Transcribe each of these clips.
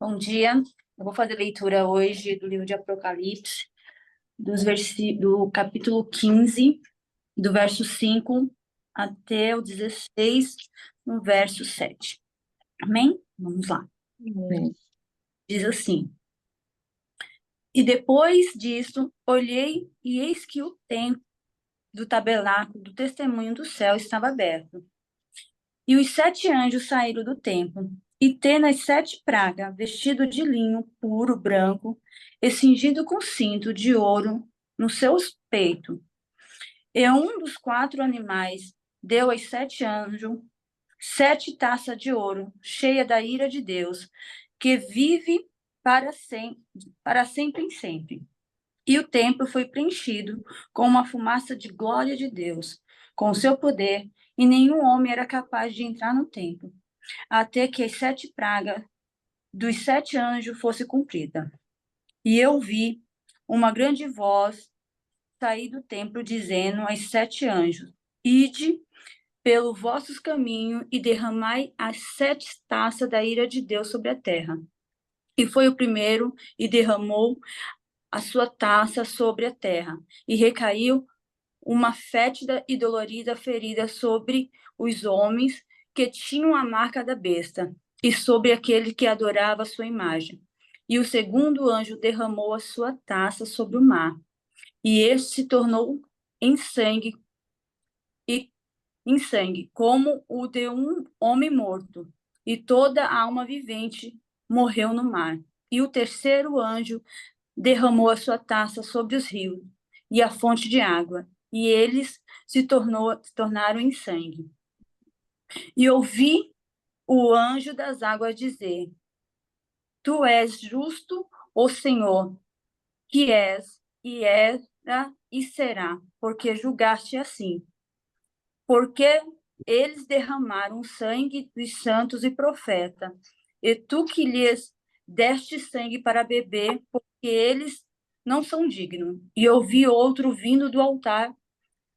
Bom dia. Eu vou fazer leitura hoje do livro de Apocalipse, do capítulo 15, do verso 5 até o 16, no verso 7. Amém? Vamos lá. Amém. Diz assim: E depois disso, olhei e eis que o templo do tabernáculo do testemunho do céu estava aberto. E os 7 anjos saíram do templo, e tendo as 7 pragas, vestido de linho puro, branco, e cingido com cinto de ouro nos seus peitos. E um dos 4 animais deu aos 7 anjos 7 taças de ouro, cheia da ira de Deus, que vive para sempre e sempre. E o templo foi preenchido com uma fumaça de glória de Deus, com o seu poder, e nenhum homem era capaz de entrar no templo, até que as 7 pragas dos 7 anjos fossem cumpridas. E eu vi uma grande voz sair do templo, dizendo aos 7 anjos: Ide pelo vossos caminhos e derramai as 7 taças da ira de Deus sobre a terra. E foi o primeiro e derramou a sua taça sobre a terra, e recaiu uma fétida e dolorida ferida sobre os homens que tinham a marca da besta, e sobre aquele que adorava a sua imagem. E o segundo anjo derramou a sua taça sobre o mar, e este se tornou em sangue, e em sangue, como o de um homem morto, e toda a alma vivente morreu no mar. E o terceiro anjo derramou a sua taça sobre os rios e a fonte de água, e eles se tornaram em sangue. E ouvi o anjo das águas dizer: Tu és justo, ó Senhor, que és, e era e será, porque julgaste assim. Porque eles derramaram o sangue dos santos e profetas, e tu que lhes deste sangue para beber, porque eles não são dignos. E ouvi outro vindo do altar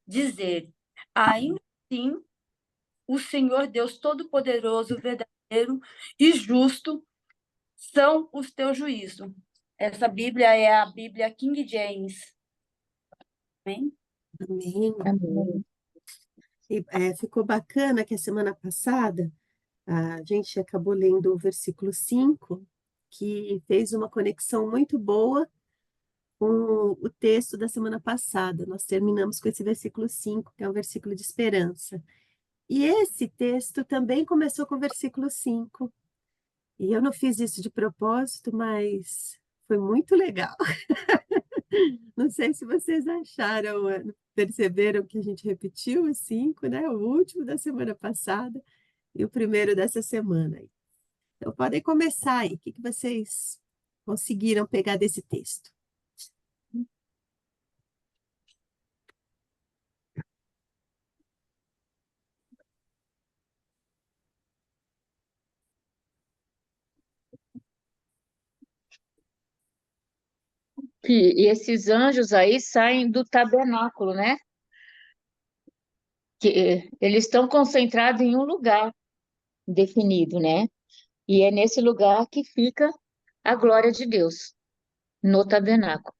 dizer: Ainda assim, o Senhor Deus Todo-Poderoso, verdadeiro e justo são os teus juízos. Essa Bíblia é a Bíblia King James. Amém? Amém. Amém. E, ficou bacana que a semana passada a gente acabou lendo o versículo 5, que fez uma conexão muito boa com o texto da semana passada. Nós terminamos com esse versículo 5, que é um versículo de esperança. E esse texto também começou com o versículo 5. E eu não fiz isso de propósito, mas foi muito legal. Não sei se vocês acharam, perceberam que a gente repetiu os 5, né? O último da semana passada e o primeiro dessa semana. Então, podem começar aí. O que vocês conseguiram pegar desse texto? E esses anjos aí saem do tabernáculo, né? Que eles estão concentrados em um lugar definido, né? E é nesse lugar que fica a glória de Deus, no tabernáculo.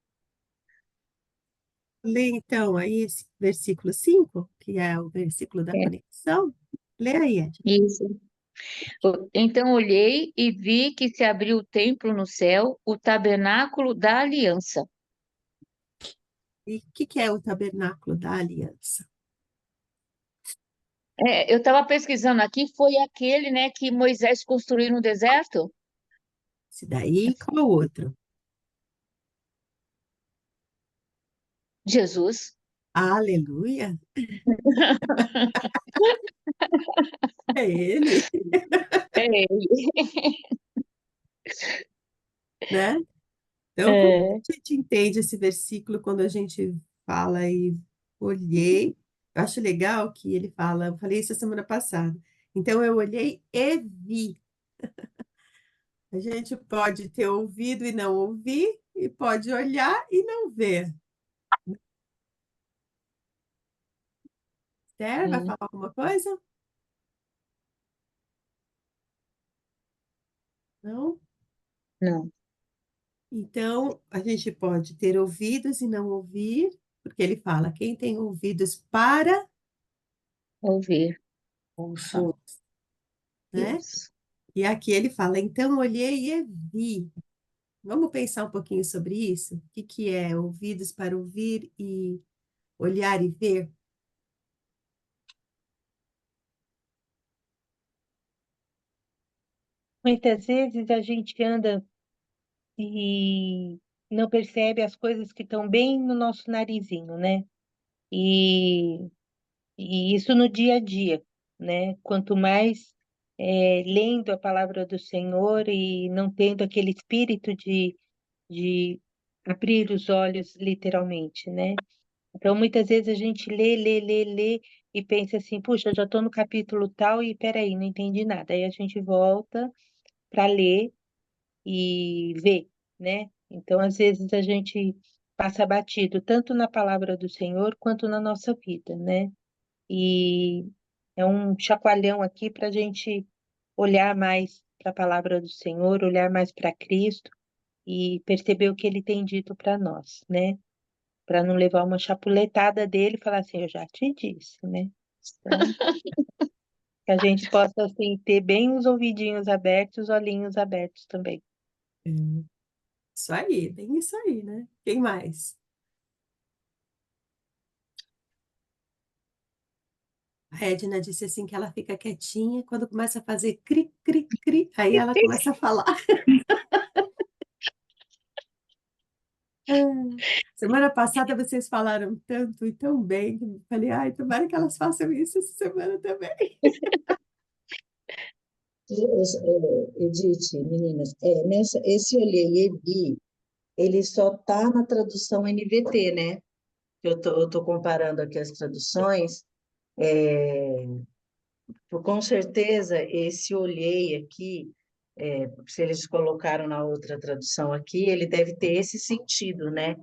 Lê então aí esse versículo 5, que é o versículo da É, conexão. Lê aí, Ed. isso. Então olhei e vi que se abriu o templo no céu, o tabernáculo da aliança. E o que é o tabernáculo da aliança? Eu estava pesquisando aqui, foi aquele, né, que Moisés construiu no deserto? Esse daí, qual outro? Jesus. Aleluia! É ele, É ele. né? Então, como É, a gente entende esse versículo quando a gente fala e olhei? Eu acho legal que ele fala, eu falei isso a semana passada. Então, eu olhei e vi. A gente pode ter ouvido e não ouvir, e pode olhar e não ver. Esther, vai sim. falar alguma coisa? Não? Não, Então, a gente pode ter ouvidos e não ouvir, porque ele fala, quem tem ouvidos para ouvir. Ouça. ouvir, né? Isso. E aqui ele fala, então olhei e vi. Vamos pensar um pouquinho sobre isso? O que que é ouvidos para ouvir e olhar e ver? Muitas vezes a gente anda e não percebe as coisas que estão bem no nosso narizinho, né? E, e isso no dia a dia, né? Quanto mais lendo a palavra do Senhor e não tendo aquele espírito de abrir os olhos literalmente, né? Então, muitas vezes a gente lê e pensa assim, puxa, já estou no capítulo tal e peraí, não entendi nada. Aí a gente volta para ler e ver, né? Então, às vezes a gente passa batido tanto na palavra do Senhor quanto na nossa vida, né? E é um chacoalhão aqui para a gente olhar mais para a palavra do Senhor, olhar mais para Cristo e perceber o que Ele tem dito para nós, né? Para não levar uma chapuletada dele e falar assim, eu já te disse, né? Então, que a gente possa assim ter bem os ouvidinhos abertos, os olhinhos abertos também. Isso aí, bem isso aí, né? Quem mais? A Edna disse assim que ela fica quietinha, quando começa a fazer cri, cri, cri, aí ela começa a falar. Semana passada vocês falaram tanto e tão bem, que eu falei, ai, tomara que elas façam isso essa semana também. Edith, meninas, esse olhei e vi, ele só está na tradução NVT, né? Eu tô comparando aqui as traduções. Com certeza, esse olhei aqui, se eles colocaram na outra tradução aqui, ele deve ter esse sentido, né?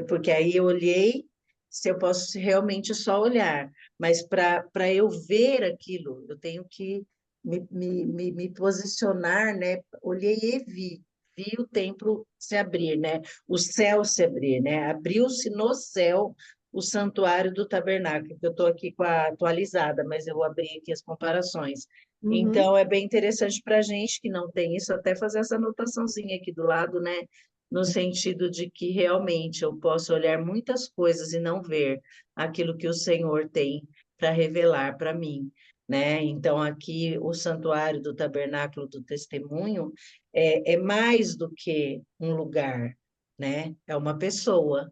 Porque aí eu olhei, se eu posso realmente só olhar, mas para eu ver aquilo, eu tenho que me posicionar, né? Olhei e vi o templo se abrir, né? O céu se abrir, né? Abriu-se no céu o santuário do tabernáculo, que eu estou aqui com a atualizada, mas eu abri aqui as comparações. Uhum, Então, é bem interessante para a gente que não tem isso, até fazer essa anotaçãozinha aqui do lado, né? No sentido de que realmente eu posso olhar muitas coisas e não ver aquilo que o Senhor tem para revelar para mim, né? Então, aqui, o santuário do tabernáculo do testemunho é mais do que um lugar, né? É uma pessoa,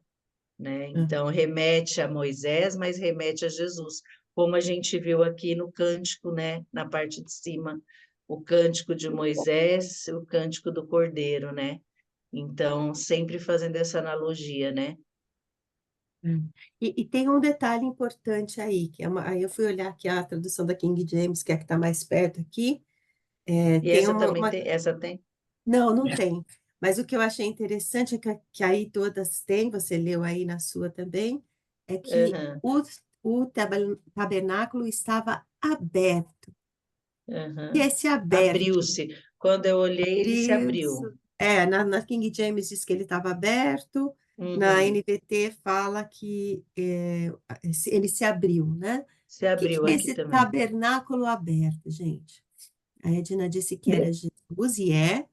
né? Então, remete a Moisés, mas remete a Jesus, como a gente viu aqui no cântico, né? Na parte de cima, o cântico de Moisés, o cântico do Cordeiro, né? Então, sempre fazendo essa analogia, né? E tem um detalhe importante aí, aí eu fui olhar aqui a tradução da King James, que é a que está mais perto aqui, E tem essa também tem, essa tem? Não, não tem. Mas o que eu achei interessante é que aí todas têm, você leu aí na sua também, é que Aham, o tabernáculo estava aberto. E aham. esse aberto, Abriu-se. Quando eu olhei, ele se abriu. isso, na King James diz que ele estava aberto, na Uhum. NVT fala que ele se abriu, né? O Se que que abriu é aqui esse também. tabernáculo aberto, gente? A Edna disse que era Jesus e é,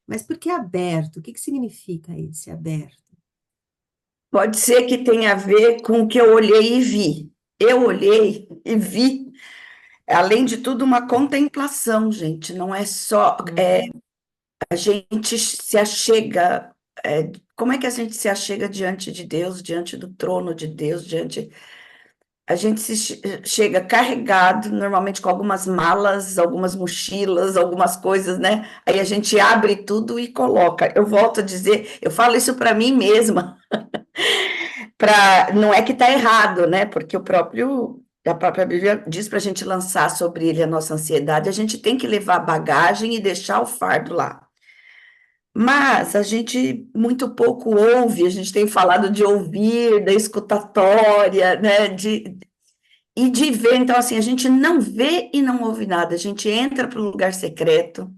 mas por que aberto? O que que significa esse aberto? Pode ser que tenha a ver com o que eu olhei e vi. Eu olhei e vi, além de tudo, uma contemplação, gente. Não é só a gente se achega. Como é que a gente se achega diante de Deus, diante do trono de Deus, diante. A gente chega carregado, normalmente com algumas malas, algumas mochilas, algumas coisas, né? Aí a gente abre tudo e coloca. Eu volto a dizer, eu falo isso para mim mesma. Não é que está errado, né? Porque a própria Bíblia diz para a gente lançar sobre ele a nossa ansiedade, a gente tem que levar bagagem e deixar o fardo lá. Mas a gente muito pouco ouve, a gente tem falado de ouvir, da escutatória, né? E de ver, então assim, a gente não vê e não ouve nada, a gente entra para um lugar secreto,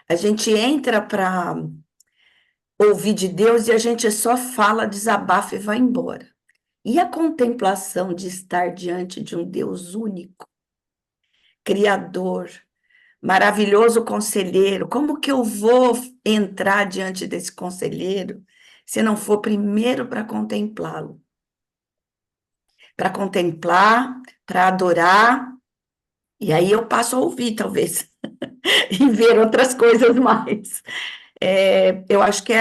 A gente entra para ouvir de Deus e a gente só fala, desabafa e vai embora. E a contemplação de estar diante de um Deus único, criador, maravilhoso conselheiro, como que eu vou entrar diante desse conselheiro se não for primeiro para contemplá-lo? Para contemplar, para adorar, e aí eu passo a ouvir, talvez, e ver outras coisas mais. Eu acho que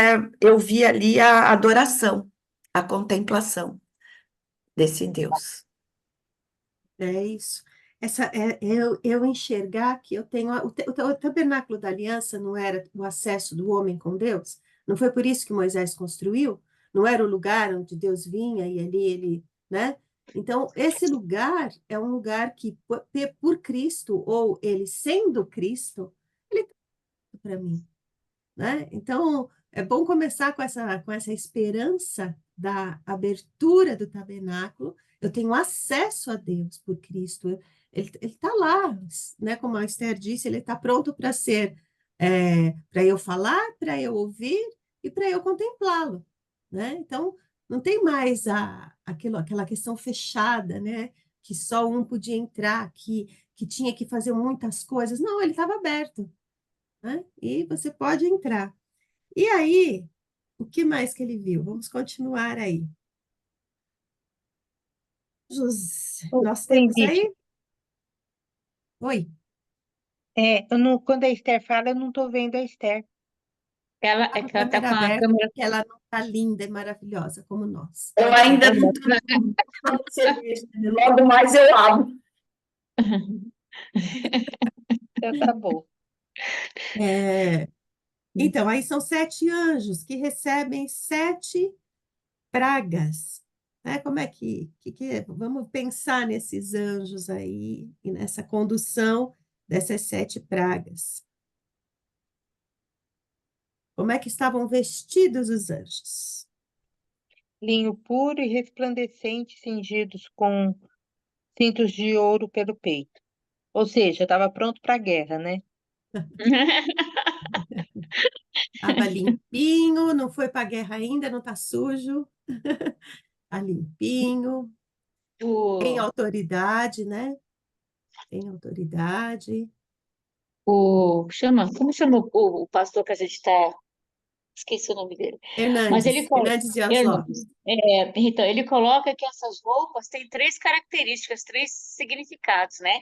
eu vi ali a adoração, a contemplação desse Deus. É isso. Eu enxergar que eu tenho. O tabernáculo da aliança não era o acesso do homem com Deus? Não foi por isso que Moisés construiu? Não era o lugar onde Deus vinha e ali ele, né? Então, esse lugar é um lugar que, por Cristo, ou ele sendo Cristo, ele está para mim, né? Então, é bom começar com essa esperança da abertura do tabernáculo. Eu tenho acesso a Deus por Cristo. Ele está lá, né? Como a Esther disse, ele está pronto para ser, para eu falar, para eu ouvir e para eu contemplá-lo, né? Então, não tem mais aquela questão fechada, né? Que só um podia entrar, que tinha que fazer muitas coisas. Não, ele estava aberto, né? E você pode entrar. E aí, o que mais que ele viu? Vamos continuar aí. Ô, Nós temos Edith, aí. Oi, quando a Esther fala, eu não estou vendo a Esther. Ela, está é com a que ela tá câmera com a aberta, câmera. porque ela não está linda e maravilhosa como nós. Eu Pode ainda falar. não estou no serviço, logo mais eu abro. Então, tá bom. Então, aí são 7 anjos que recebem 7 pragas. Né? Como é que é? Vamos pensar nesses anjos aí e nessa condução dessas 7 pragas. Como é que estavam vestidos os anjos? Linho puro e resplandecente, cingidos com cintos de ouro pelo peito. Ou seja, estava pronto para a guerra, né? Estava limpinho, não foi para a guerra ainda, não está sujo. Está limpinho, tem O, autoridade, né? Tem autoridade. como chama o pastor que a gente está. Esqueci o nome dele. Mas ele, Hernandes Dias Lopes. então, ele coloca que essas roupas têm 3 características, 3 significados, né?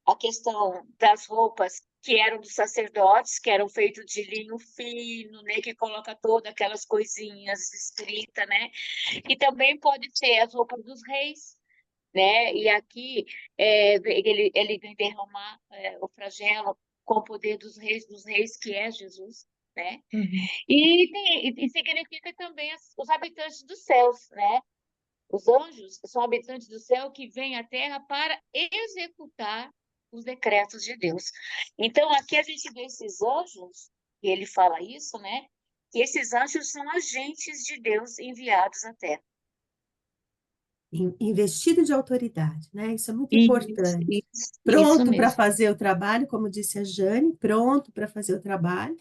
A questão das roupas que eram dos sacerdotes, que eram feitos de linho fino, né? Que coloca todas aquelas coisinhas escritas, né? E também pode ser as roupas dos reis, né? E aqui ele vem derramar o flagelo com o poder dos reis, que é Jesus, né? Uhum. E significa também os habitantes dos céus, né? Os anjos são habitantes do céu que vêm à terra para executar os decretos de Deus. Então, aqui a gente vê esses anjos, e ele fala isso, né? Que esses anjos são agentes de Deus enviados à terra. Investido de autoridade, né? Isso é muito Isso, importante. isso Pronto para mesmo. fazer o trabalho, como disse a Jane, pronto para fazer o trabalho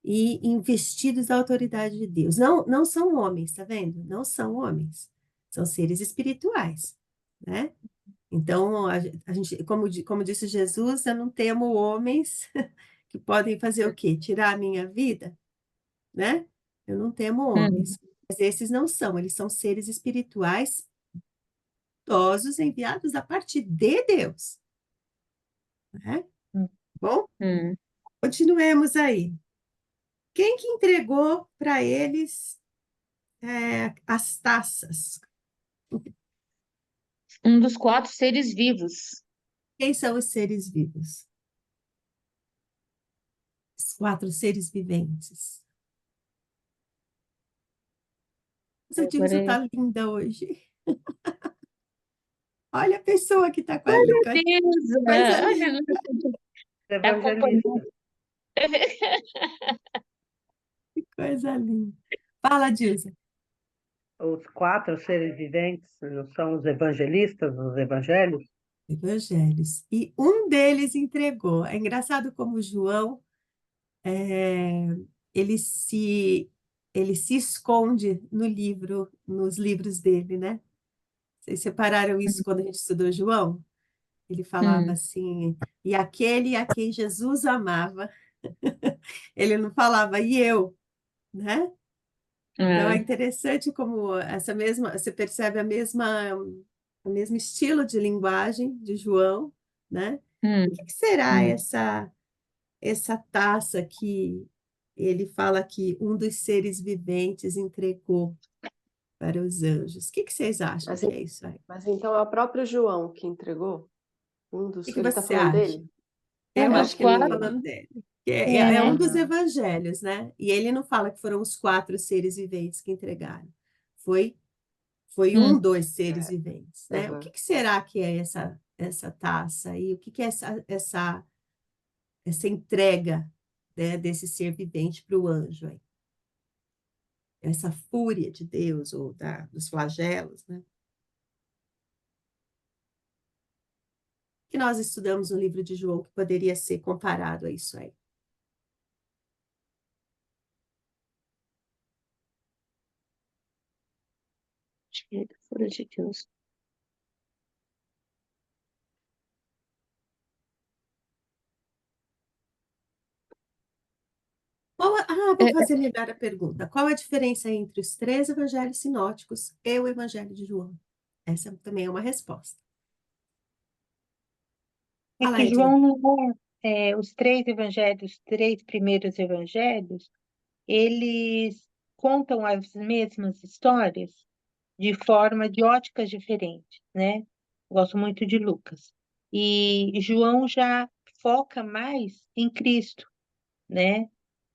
e investidos da autoridade de Deus. Não, não são homens, tá vendo? Não são homens, são seres espirituais, né? Então, a gente, como disse Jesus, eu não temo homens que podem fazer o quê? Tirar a minha vida, né? Eu não temo Hum, homens. Mas esses não são, eles são seres espirituais idosos enviados da parte de Deus, né? Bom, hum. continuemos aí. Quem que entregou para eles as taças? Um dos 4 seres vivos. Quem são os seres vivos? Os 4 seres viventes. Essa Agora Dilsa é... está linda hoje. Olha a pessoa que está com a, Meu com a Deus! coisa Ai, linda. Jesus, tá acompanhando. Evangelista. Que coisa linda. Fala, Dilsa. Os 4 seres viventes não são os evangelistas, os evangelhos? Evangelhos. E um deles entregou. É engraçado como João é, ele se, ele se esconde no livro, nos livros dele, né? Vocês separaram isso quando a gente estudou João? Ele falava Hum, assim, e aquele a quem Jesus amava, ele não falava, e eu, né? Então é é, interessante como essa mesma, você percebe o mesmo estilo de linguagem de João, né? O hum, que que será hum. essa taça que ele fala que um dos seres viventes entregou para os anjos? O que que vocês acham Mas, que é isso aí? O mas então é o próprio João que entregou? que que Ele está você falando acha? dele? Eu É Não, os acho que ele está quatro. falando dele. Que é É, um dos aham, evangelhos, né? E ele não fala que foram os 4 seres viventes que entregaram. Foi, foi um hum. dos seres é, viventes, né? O que aham. que será que é essa taça aí? O que que é essa entrega, né, desse ser vivente para o anjo aí? Essa fúria de Deus ou dos flagelos, né? Que nós estudamos no livro de João que poderia ser comparado a isso aí. Fura de Deus. Vou É, fazer melhor a pergunta. Qual a diferença entre os 3 evangelhos sinóticos e o evangelho de João? Essa também é uma resposta. É Fala, que Edna. João não os 3 evangelhos, os 3 primeiros evangelhos, eles contam as mesmas histórias de forma de óticas diferentes, né? Gosto muito de Lucas. E João já foca mais em Cristo, né?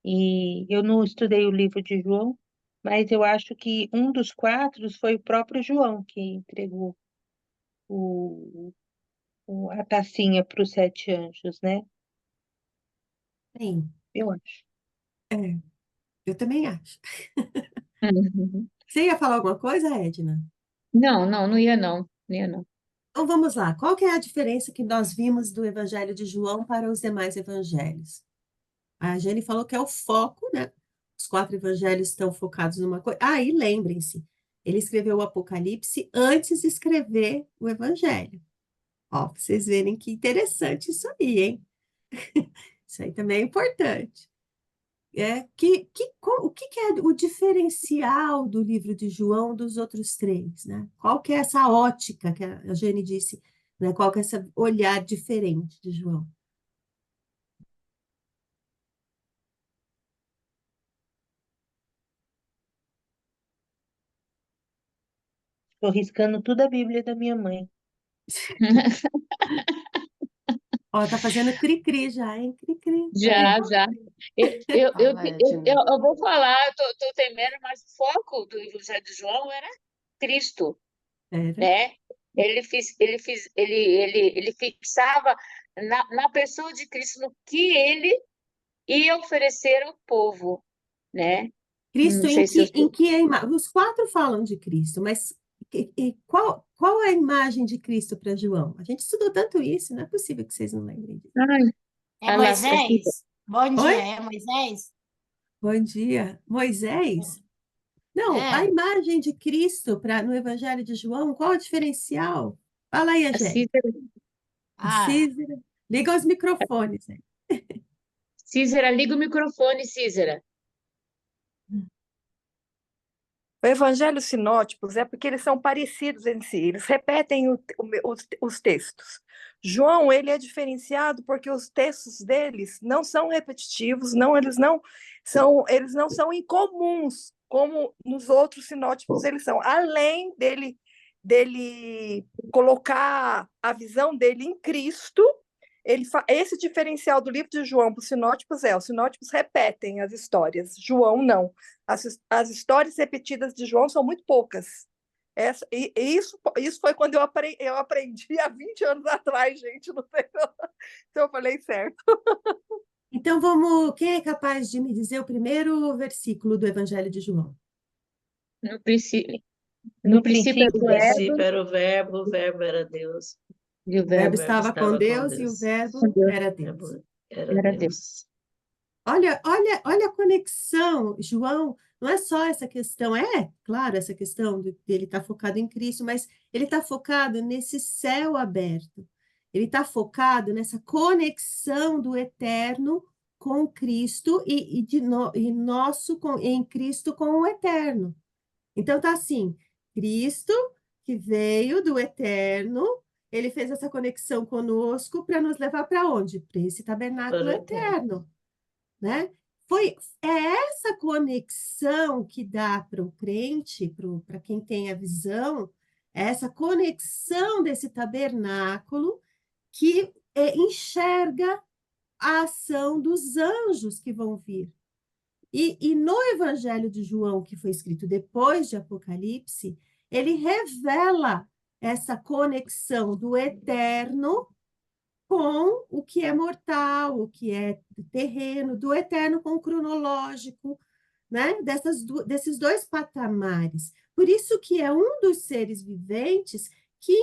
E eu não estudei o livro de João, mas eu acho que um dos 4 foi o próprio João que entregou o, a tacinha para os 7 anjos, né? Bem, Eu acho. é, eu também acho. uhum. Você ia falar alguma coisa, Edna? Não, não, não ia não. Não ia não. Então vamos lá. Qual que é a diferença que nós vimos do evangelho de João para os demais evangelhos? A Jane falou que é o foco, né? Os 4 evangelhos estão focados numa coisa. Ah, e lembrem-se, ele escreveu o Apocalipse antes de escrever o evangelho. Ó, pra vocês verem que interessante isso aí, hein? Isso aí também é importante. O que que é o diferencial do livro de João dos outros 3, né? Qual que é essa ótica que a Jane disse, né? Qual que é esse olhar diferente de João? Estou riscando tudo a Bíblia da minha mãe. Ó, tá fazendo cri-cri já, hein? Cri-cri, tá Já, vendo? já. Fala, Edna. Eu vou falar, eu tô temendo, mas o foco do Evangelho de João era Cristo, Era. né? Ele fixava na pessoa de Cristo, no que ele ia oferecer ao povo, né? Cristo Não sei se eu... em que é os 4 falam de Cristo, mas qual é a imagem de Cristo para João? A gente estudou tanto isso, não é possível que vocês não lembrem disso. Ai, É a lasca. Moisés? Bom Oi? dia, é Moisés? Bom dia. Moisés? Não, a É. imagem de Cristo no Evangelho de João, qual o diferencial? Fala aí, A Agé. Ah, Cícera. Liga os microfones aí. Cícera, liga o microfone, Cícera. O evangelho sinóticos é porque eles são parecidos em si, eles repetem os textos. João, ele é diferenciado porque os textos deles não são repetitivos, eles não são incomuns, como nos outros sinóticos eles são. Além dele colocar a visão dele em Cristo, esse diferencial do livro de João para os sinóticos os sinóticos repetem as histórias, João não. As histórias repetidas de João são muito poucas. Isso foi quando eu aprendi há 20 anos atrás, gente, não sei se eu falei certo. Então quem é capaz de me dizer o primeiro versículo do Evangelho de João? No princípio, no No princípio era No o princípio princípio verbo era o verbo era Deus, e o O e o verbo verbo verbo estava com estava com Deus e o Deus. verbo com Deus era O Deus. verbo era era Deus. Deus. Olha a conexão, João. Não é só essa questão, claro, essa questão dele estar focado em Cristo, mas ele está focado nesse céu aberto. Ele está focado nessa conexão do eterno com Cristo e nosso em Cristo com o eterno. Então tá assim, Cristo que veio do eterno, ele fez essa conexão conosco para nos levar para onde? Para esse tabernáculo Para o eterno. eterno, né? É essa conexão que dá para o crente, para quem tem a visão, essa conexão desse tabernáculo que enxerga a ação dos anjos que vão vir. E no Evangelho de João, que foi escrito depois de Apocalipse, ele revela essa conexão do eterno com o que é mortal, o que é terreno, do eterno com o cronológico, né? Desses dois patamares. Por isso que é um dos seres viventes que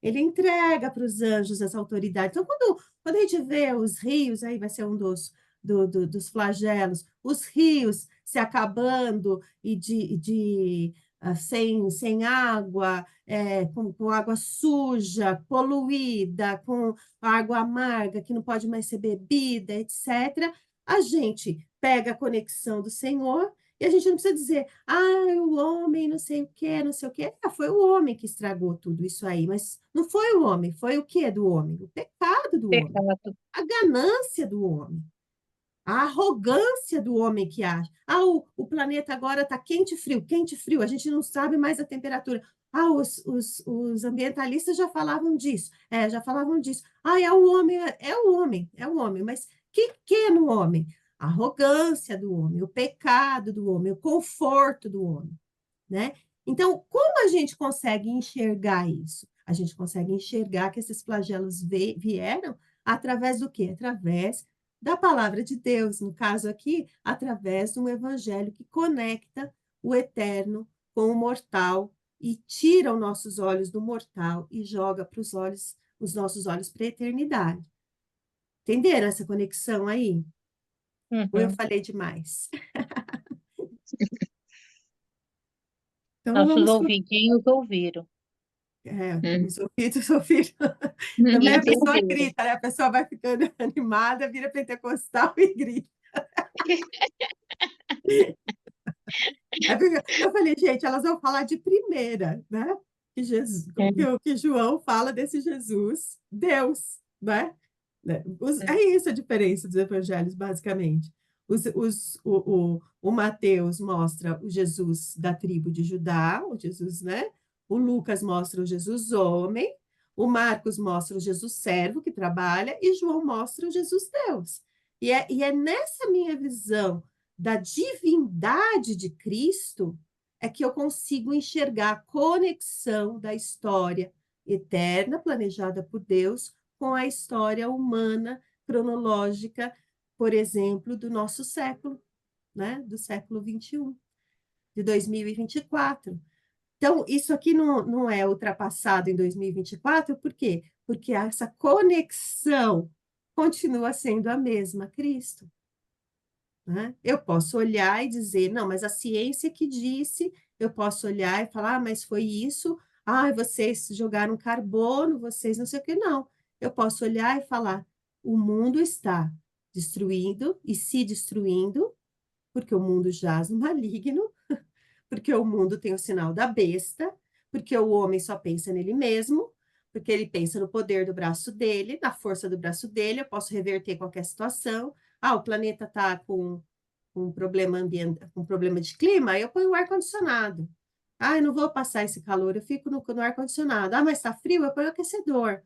ele entrega para os anjos essa autoridade. Então, quando a gente vê os rios, aí vai ser um dos flagelos, os rios se acabando e sem água, com água suja, poluída, com água amarga que não pode mais ser bebida, etc. A gente pega a conexão do Senhor e a gente não precisa dizer, o homem não sei o quê, não sei o quê. Foi o homem que estragou tudo isso aí, mas não foi o homem, foi o quê do homem? O pecado do homem, Pecado. a ganância do homem. A arrogância do homem que acha. O planeta agora está quente e frio, a gente não sabe mais a temperatura. Os ambientalistas já falavam disso. Já falavam disso. É o homem, é o homem. Mas que é no homem? A arrogância do homem, o pecado do homem, o conforto do homem, né? Então, como a gente consegue enxergar isso? A gente consegue enxergar que esses flagelos vieram através do quê? Através da palavra de Deus, no caso aqui, através de um evangelho que conecta o eterno com o mortal e tira os nossos olhos do mortal e joga para os nossos olhos para a eternidade. Entenderam essa conexão aí? Ou eu Uhum. falei demais? Então, Nossos vamos... ouvidinhos ouviram. Os ouvidos ouviram. Também a pessoa Entenderam. grita, né? A pessoa vai ficando animada, vira pentecostal e grita. Eu falei, gente, elas vão falar de primeira, né? Que João fala desse Jesus, Deus, né? É isso a diferença dos evangelhos, basicamente. O Mateus mostra o Jesus da tribo de Judá, o Jesus, né? O Lucas mostra o Jesus homem, o Marcos mostra o Jesus servo que trabalha, e João mostra o Jesus Deus. E é nessa minha visão da divindade de Cristo é que eu consigo enxergar a conexão da história eterna planejada por Deus com a história humana cronológica, por exemplo, do nosso século, né? Do século 21, de 2024. Então, isso aqui não é ultrapassado em 2024, por quê? Porque essa conexão continua sendo a mesma, Cristo. Né? Eu posso olhar e dizer, não, mas a ciência que disse, eu posso olhar e falar, mas foi isso, vocês jogaram carbono, vocês não sei o que, não. Eu posso olhar e falar, o mundo está destruindo e se destruindo, porque o mundo jaz no maligno, porque o mundo tem o sinal da besta, porque o homem só pensa nele mesmo, porque ele pensa no poder do braço dele, na força do braço dele, eu posso reverter qualquer situação. O planeta está com um problema ambiental, um problema de clima, eu ponho o ar-condicionado. Eu não vou passar esse calor, eu fico no ar-condicionado. Mas está frio, eu ponho o aquecedor,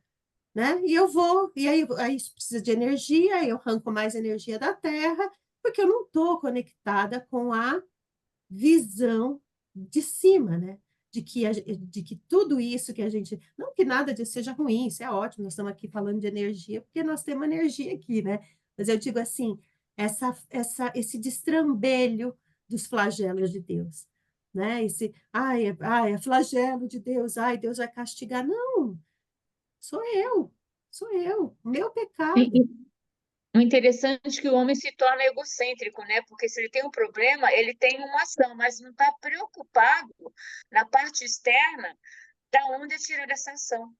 né? E eu vou, e aí isso precisa de energia, eu arranco mais energia da Terra, porque eu não estou conectada com a visão de cima, né? De que tudo isso que a gente... Não que nada disso seja ruim, isso é ótimo, nós estamos aqui falando de energia, porque nós temos energia aqui, né? Mas eu digo assim, esse destrambelho dos flagelos de Deus, né? É flagelo de Deus, Deus vai castigar. Não, sou eu, meu pecado. O interessante é que o homem se torna egocêntrico, né? Porque se ele tem um problema, ele tem uma ação, mas não está preocupado na parte externa da onde é tirada essa ação.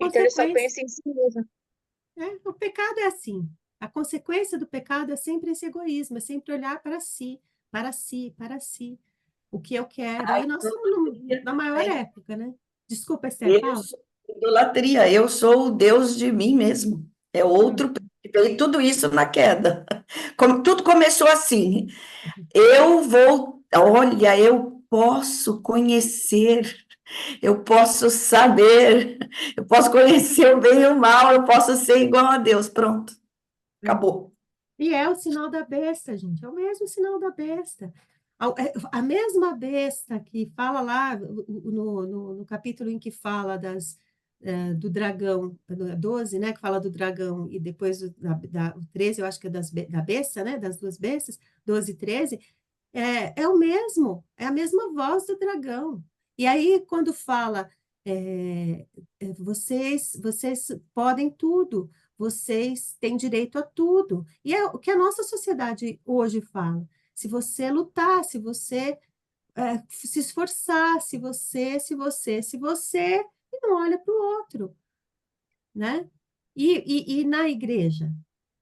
Então ele só Consequência. pensa em si mesmo. O pecado é assim. A consequência do pecado é sempre esse egoísmo, é sempre olhar para si, para si, para si. O que eu quero. E nós estamos na maior época, né? Desculpa, Esther, fala. Idolatria, eu sou o Deus de mim mesmo. É outro, veio tudo isso na queda. Tudo começou assim. Olha, eu posso conhecer, eu posso saber, eu posso conhecer o bem e o mal, eu posso ser igual a Deus. Pronto, acabou. E é o sinal da besta, gente, é o mesmo sinal da besta. A mesma besta que fala lá no capítulo em que fala do dragão, 12, né, que fala do dragão, e depois o 13, eu acho que é da besta, né, das duas bestas, 12 e 13, é o mesmo, é a mesma voz do dragão. E aí, quando fala, vocês podem tudo, vocês têm direito a tudo. E é o que a nossa sociedade hoje fala. Se você lutar, se você se esforçar, se você, e não olha para o outro, né? E na igreja,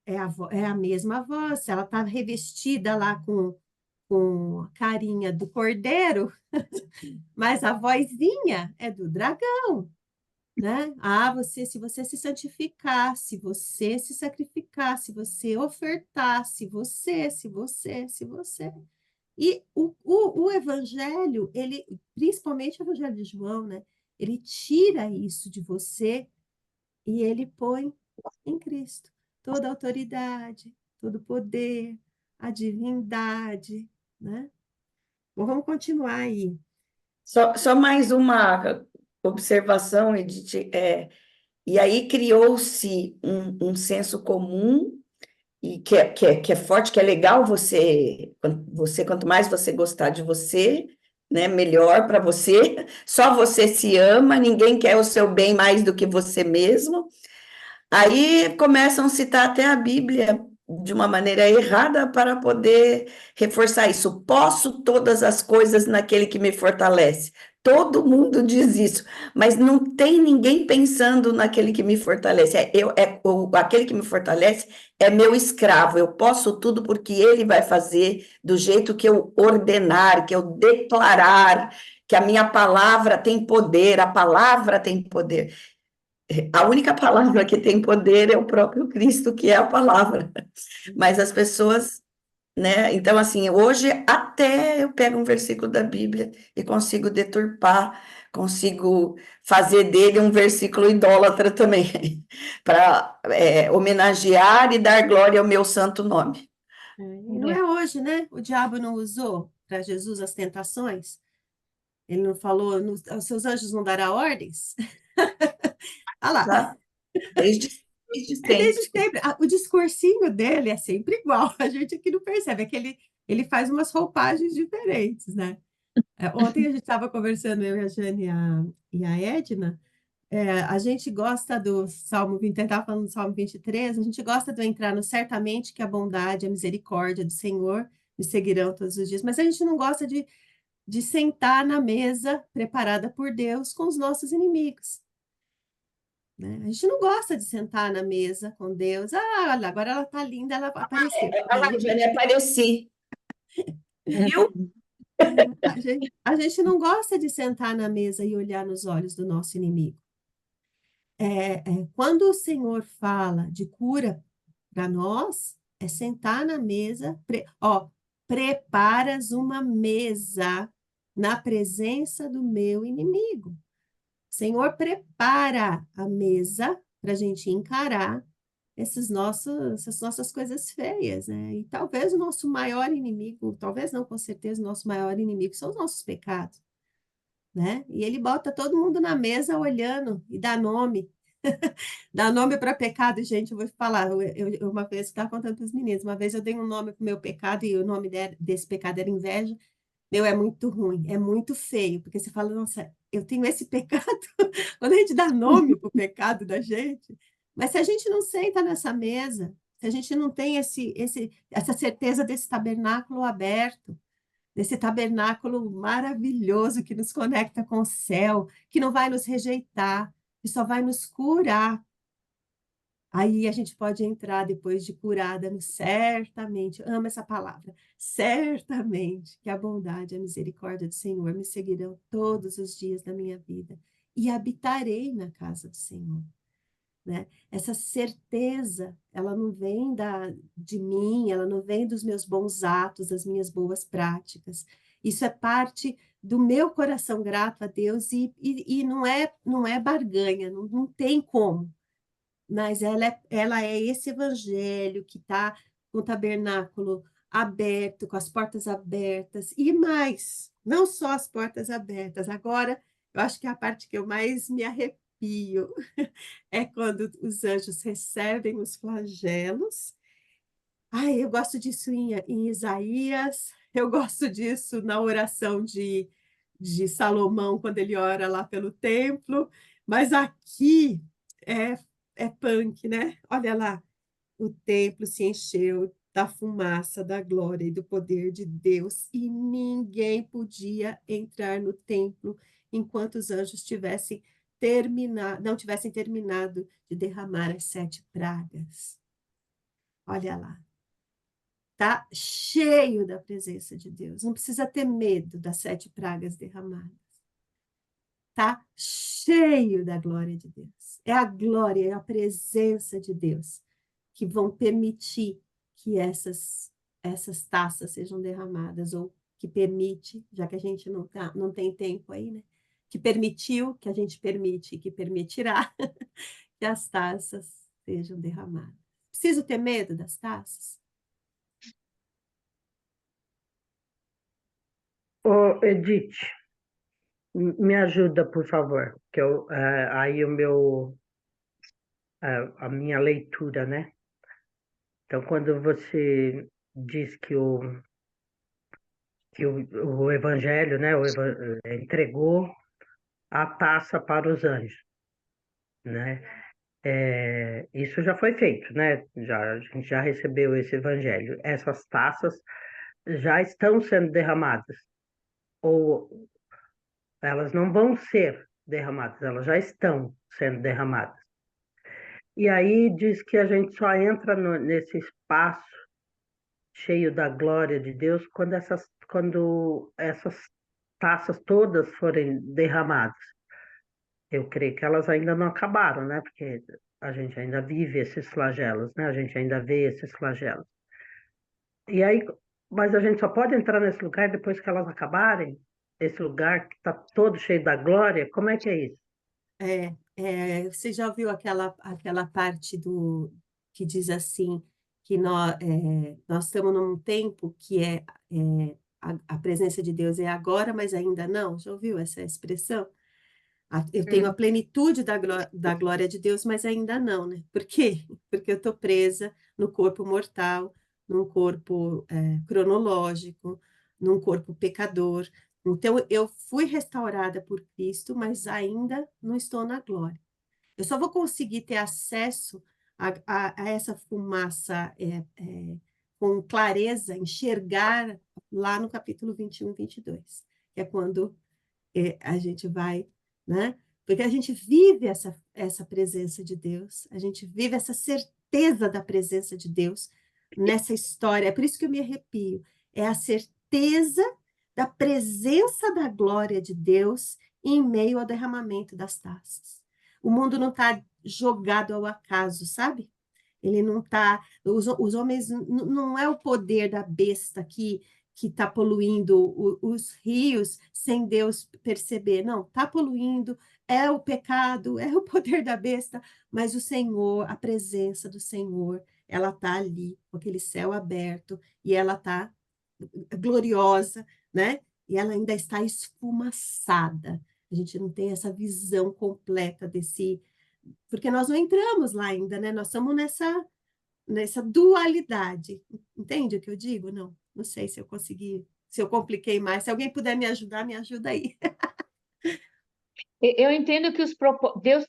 é a mesma voz, ela está revestida lá com a carinha do cordeiro, mas a vozinha é do dragão, né? Se você se santificar, se você se sacrificar, se você ofertar, se você. E o evangelho, principalmente o evangelho de João, né? Ele tira isso de você e ele põe em Cristo toda a autoridade, todo o poder, a divindade, né? Bom, vamos continuar aí. Só mais uma observação, Edith. E aí criou-se um senso comum, e que é forte, que é legal quanto mais você gostar de você, né, melhor para você. Só você se ama, ninguém quer o seu bem mais do que você mesmo. Aí começam a citar até a Bíblia de uma maneira errada para poder reforçar isso. Posso todas as coisas naquele que me fortalece. Todo mundo diz isso, mas não tem ninguém pensando naquele que me fortalece. Aquele que me fortalece é meu escravo. Eu posso tudo porque ele vai fazer do jeito que eu ordenar, que eu declarar, que a minha palavra tem poder, a palavra tem poder. A única palavra que tem poder é o próprio Cristo, que é a palavra. Mas as pessoas, né? Então, assim, hoje até eu pego um versículo da Bíblia e consigo deturpar, consigo fazer dele um versículo idólatra também, para homenagear e dar glória ao meu santo nome. Não é hoje, né? O diabo não usou para Jesus as tentações? Ele não falou, aos seus anjos não dará ordens? Olha lá. Desde sempre. O discursinho dele é sempre igual. A gente aqui não percebe, é que ele faz umas roupagens diferentes, né? Ontem a gente estava conversando, eu e a Jane e a Edna, a gente gosta do Salmo 20, estava falando do Salmo 23, a gente gosta de entrar no certamente que a bondade, a misericórdia do Senhor me seguirão todos os dias, mas a gente não gosta de sentar na mesa preparada por Deus com os nossos inimigos. Né? A gente não gosta de sentar na mesa com Deus. Olha, agora ela está linda, ela apareceu. Jane, apareci. Viu? A gente não gosta de sentar na mesa e olhar nos olhos do nosso inimigo. Quando o Senhor fala de cura para nós, é sentar na mesa, preparas uma mesa na presença do meu inimigo. O Senhor prepara a mesa para a gente encarar essas nossas coisas feias, né? E talvez o nosso maior inimigo, talvez não, com certeza, o nosso maior inimigo são os nossos pecados, né? E ele bota todo mundo na mesa olhando e dá nome. Dá nome para pecado, gente, eu vou falar. Eu uma vez estava contando para os meninos, uma vez eu dei um nome para o meu pecado e o nome desse pecado era inveja. Meu, é muito ruim, é muito feio, porque você fala, nossa, eu tenho esse pecado. Quando a gente dá nome para o pecado da gente, mas se a gente não senta nessa mesa se a gente não tem essa certeza desse tabernáculo aberto, desse tabernáculo maravilhoso que nos conecta com o céu, que não vai nos rejeitar, que só vai nos curar. Aí a gente pode entrar depois de curada no certamente, amo essa palavra, certamente que a bondade e a misericórdia do Senhor me seguirão todos os dias da minha vida e habitarei na casa do Senhor, né? Essa certeza, ela não vem de mim, ela não vem dos meus bons atos, das minhas boas práticas. Isso é parte do meu coração grato a Deus e não é barganha, não tem como. Mas ela é esse evangelho que está com o tabernáculo aberto, com as portas abertas, e mais, não só as portas abertas. Agora, eu acho que a parte que eu mais me arrepio é quando os anjos recebem os flagelos. Ai, eu gosto disso em Isaías, eu gosto disso na oração de Salomão, quando ele ora lá pelo templo, mas aqui é, é punk, né? Olha lá, o templo se encheu da fumaça, da glória e do poder de Deus, e ninguém podia entrar no templo enquanto os anjos não tivessem terminado de derramar as 7 pragas. Olha lá. Está cheio da presença de Deus. Não precisa ter medo das 7 pragas derramadas. Está cheio da glória de Deus. É a glória, é a presença de Deus que vão permitir que essas taças sejam derramadas, ou que permite, já que a gente não tem tempo aí, né? Que permitiu, que a gente permite e que permitirá que as taças sejam derramadas. Preciso ter medo das taças? Ô, Edith, me ajuda, por favor, que aí a minha leitura, né? Então, quando você diz que o Evangelho, né, entregou a taça para os anjos, né? Isso já foi feito, né? A gente já recebeu esse Evangelho. Essas taças já estão sendo derramadas, ou elas não vão ser derramadas, elas já estão sendo derramadas. E aí diz que a gente só entra nesse espaço cheio da glória de Deus quando essas taças todas forem derramadas. Eu creio que elas ainda não acabaram, né? Porque a gente ainda vive esses flagelos, né? A gente ainda vê esses flagelos. E aí, mas a gente só pode entrar nesse lugar depois que elas acabarem? Esse lugar que está todo cheio da glória? Como é que é isso? Você já ouviu aquela parte que diz assim, que nós estamos num tempo que a presença de Deus é agora, mas ainda não? Já ouviu essa expressão? Eu tenho a plenitude da glória de Deus, mas ainda não, né? Por quê? Porque eu estou presa no corpo mortal, num corpo cronológico, num corpo pecador. Então, eu fui restaurada por Cristo, mas ainda não estou na glória. Eu só vou conseguir ter acesso a essa fumaça com clareza, enxergar lá no capítulo 21 e 22, que é quando a gente vai, né? Porque a gente vive essa presença de Deus, a gente vive essa certeza da presença de Deus nessa história. É por isso que eu me arrepio. É a certeza da presença da glória de Deus em meio ao derramamento das taças. O mundo não está jogado ao acaso, sabe? Ele não está. Os homens, não é o poder da besta que está poluindo os rios sem Deus perceber. Não, está poluindo, é o pecado, é o poder da besta, mas o Senhor, a presença do Senhor, ela está ali, com aquele céu aberto, e ela está gloriosa, né? E ela ainda está esfumaçada. A gente não tem essa visão completa desse... Porque nós não entramos lá ainda, né? Nós estamos nessa dualidade. Entende o que eu digo? Não sei se eu consegui, se eu compliquei mais. Se alguém puder me ajudar, me ajuda aí. Eu entendo que Deus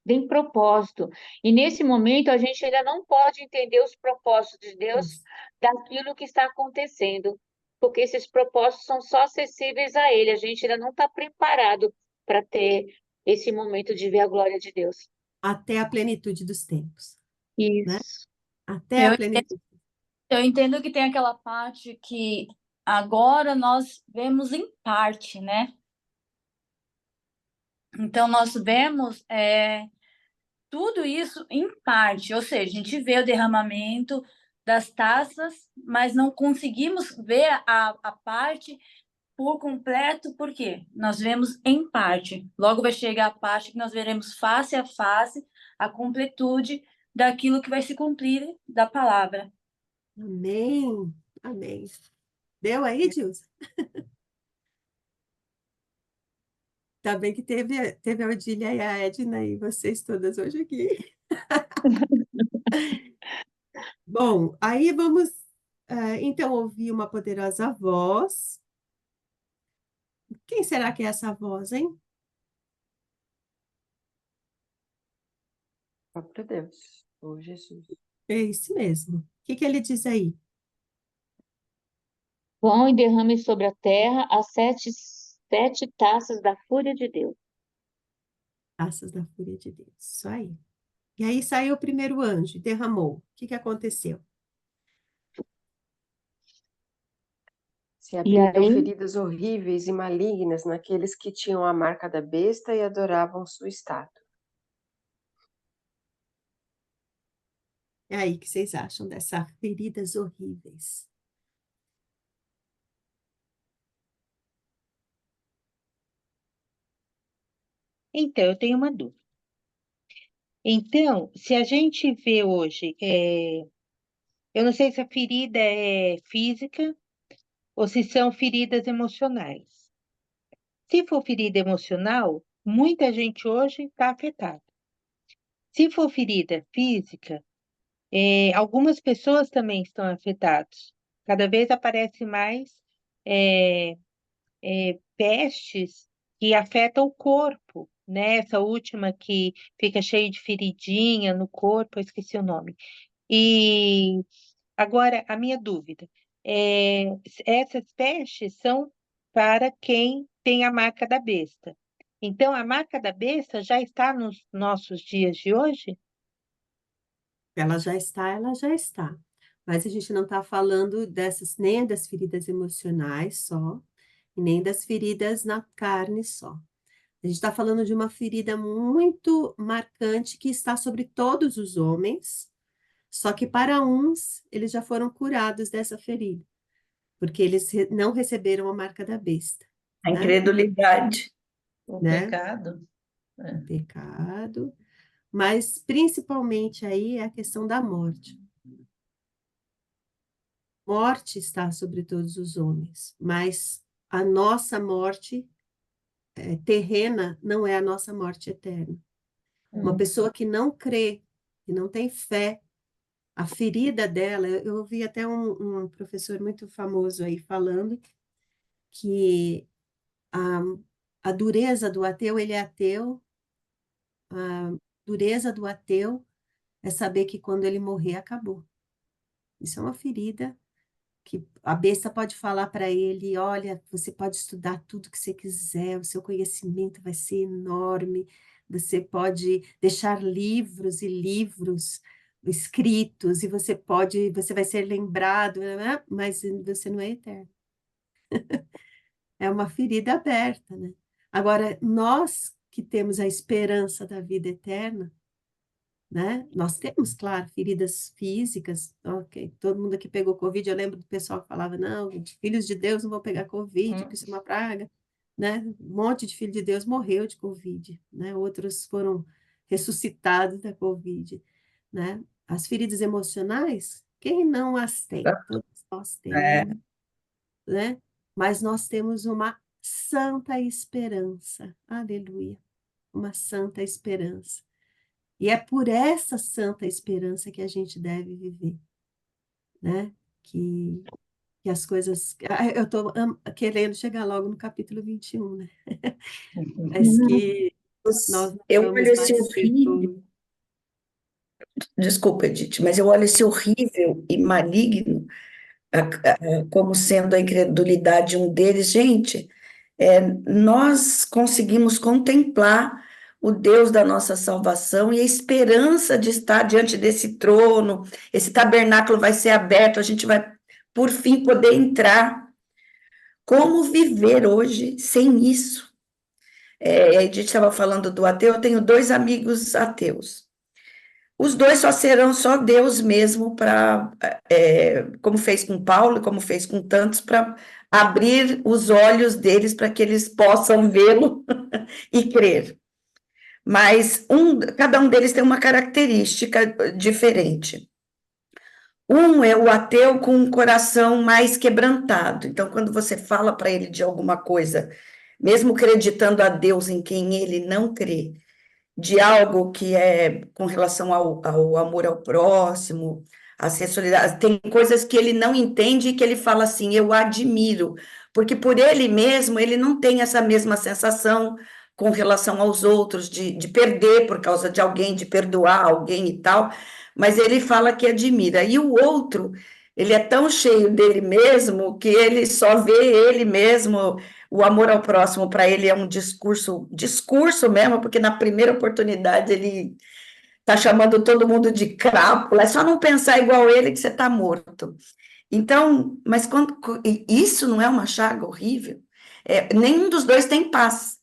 vem propósito. E nesse momento a gente ainda não pode entender os propósitos de Deus daquilo que está acontecendo, porque esses propósitos são só acessíveis a Ele. A gente ainda não está preparado para ter esse momento de ver a glória de Deus. Até a plenitude dos tempos, né? Isso. Até Eu a plenitude. Eu entendo que tem aquela parte que agora nós vemos em parte, né? Então, nós vemos tudo isso em parte, ou seja, a gente vê o derramamento das taças, mas não conseguimos ver a parte por completo, por quê? Nós vemos em parte. Logo vai chegar a parte que nós veremos face a face a completude daquilo que vai se cumprir da palavra. Amém, amém. Deu aí, Dilson? Tá bem que teve a Odília e a Edna e vocês todas hoje aqui. Bom, aí vamos, então, ouvir uma poderosa voz. Quem será que é essa voz, hein? Próprio Deus, ou Jesus. É isso mesmo. O que ele diz aí? Vão e derrame sobre a terra as sete taças da fúria de Deus. Taças da fúria de Deus. Isso aí. E aí saiu o primeiro anjo, e derramou. O que aconteceu? Se E abriram aí, feridas horríveis e malignas naqueles que tinham a marca da besta e adoravam sua estátua. E aí, o que vocês acham dessas feridas horríveis? Então, eu tenho uma dúvida. Então, se a gente vê hoje, eu não sei se a ferida é física ou se são feridas emocionais. Se for ferida emocional, muita gente hoje está afetada. Se for ferida física, algumas pessoas também estão afetadas. Cada vez aparece mais é, pestes que afetam o corpo, né? Essa última que fica cheia de feridinha no corpo, eu esqueci o nome. E agora, a minha dúvida, essas pestes são para quem tem a marca da besta. Então, a marca da besta já está nos nossos dias de hoje? Ela já está, ela já está. Mas a gente não está falando dessas, nem das feridas emocionais só, e nem das feridas na carne só. A gente está falando de uma ferida muito marcante que está sobre todos os homens, só que para uns eles já foram curados dessa ferida, porque eles não receberam a marca da besta, A né? incredulidade. O Né? pecado. O pecado, mas principalmente aí é a questão da morte. Morte está sobre todos os homens, mas a nossa morte terrena não é a nossa morte eterna. Uma pessoa que não crê, que não tem fé, a ferida dela, eu ouvi até um professor muito famoso aí falando que a, a dureza do ateu, ele é ateu, a dureza do ateu é saber que quando ele morrer, acabou. Isso é uma ferida que a besta pode falar para ele, olha, você pode estudar tudo que você quiser, o seu conhecimento vai ser enorme, você pode deixar livros e livros escritos, e você vai ser lembrado, né? Mas você não é eterno. É uma ferida aberta, né? Agora, nós que temos a esperança da vida eterna, né? Nós temos, claro, feridas físicas, ok, todo mundo aqui pegou Covid, eu lembro do pessoal que falava, não, filhos de Deus não vão pegar Covid, porque isso é uma praga, né? Um monte de filho de Deus morreu de Covid, né? Outros foram ressuscitados da Covid, né? As feridas emocionais, quem não as tem? Todos nós É, temos, né? Mas nós temos uma santa esperança, aleluia, uma santa esperança. E é por essa santa esperança que a gente deve viver, né? Que as coisas. Eu estou querendo chegar logo no capítulo 21, né? Mas que Nós não Eu olho vamos esse mais ser horrível, desculpa, Edith, mas eu olho esse horrível e maligno como sendo a incredulidade um deles. Gente, nós conseguimos contemplar o Deus da nossa salvação e a esperança de estar diante desse trono, esse tabernáculo vai ser aberto, a gente vai, por fim, poder entrar. Como viver hoje sem isso? A Edith estava falando do ateu, eu tenho 2 amigos ateus. Os 2 só serão só Deus mesmo para, como fez com Paulo, como fez com tantos, para abrir os olhos deles para que eles possam vê-lo e crer. Mas cada um deles tem uma característica diferente. Um é o ateu com um coração mais quebrantado. Então, quando você fala para ele de alguma coisa, mesmo acreditando a Deus em quem ele não crê, de algo que é com relação ao amor ao próximo, à sexualidade, tem coisas que ele não entende e que ele fala assim, eu admiro, porque por ele mesmo, ele não tem essa mesma sensação com relação aos outros, de perder por causa de alguém, de perdoar alguém e tal, mas ele fala que admira. E o outro, ele é tão cheio dele mesmo que ele só vê ele mesmo. O amor ao próximo para ele é um discurso mesmo, porque na primeira oportunidade ele está chamando todo mundo de crápula, é só não pensar igual ele que você está morto. Então, mas isso não é uma chaga horrível? Nenhum dos dois tem paz.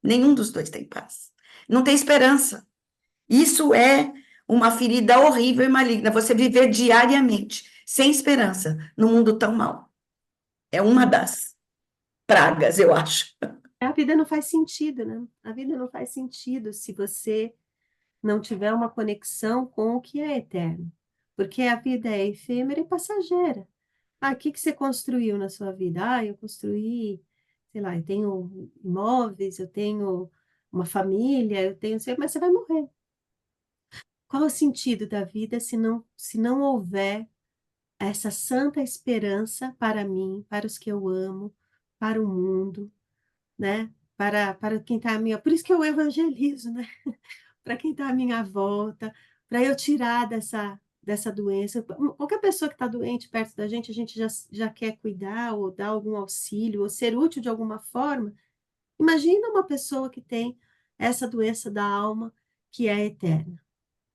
Nenhum dos dois tem paz. Não tem esperança. Isso é uma ferida horrível e maligna, você viver diariamente, sem esperança, num mundo tão mau. É uma das pragas, eu acho. A vida não faz sentido, né? A vida não faz sentido se você não tiver uma conexão com o que é eterno. Porque a vida é efêmera e passageira. O que você construiu na sua vida? Eu construí, sei lá, eu tenho imóveis, eu tenho uma família, eu tenho, mas você vai morrer. Qual o sentido da vida se não houver essa santa esperança para mim, para os que eu amo, para o mundo, né? Para quem está à minha... Por isso que eu evangelizo, né? Para quem está à minha volta, para eu tirar dessa doença. Qualquer pessoa que está doente perto da gente, a gente já quer cuidar, ou dar algum auxílio, ou ser útil de alguma forma. Imagina uma pessoa que tem essa doença da alma, que é eterna,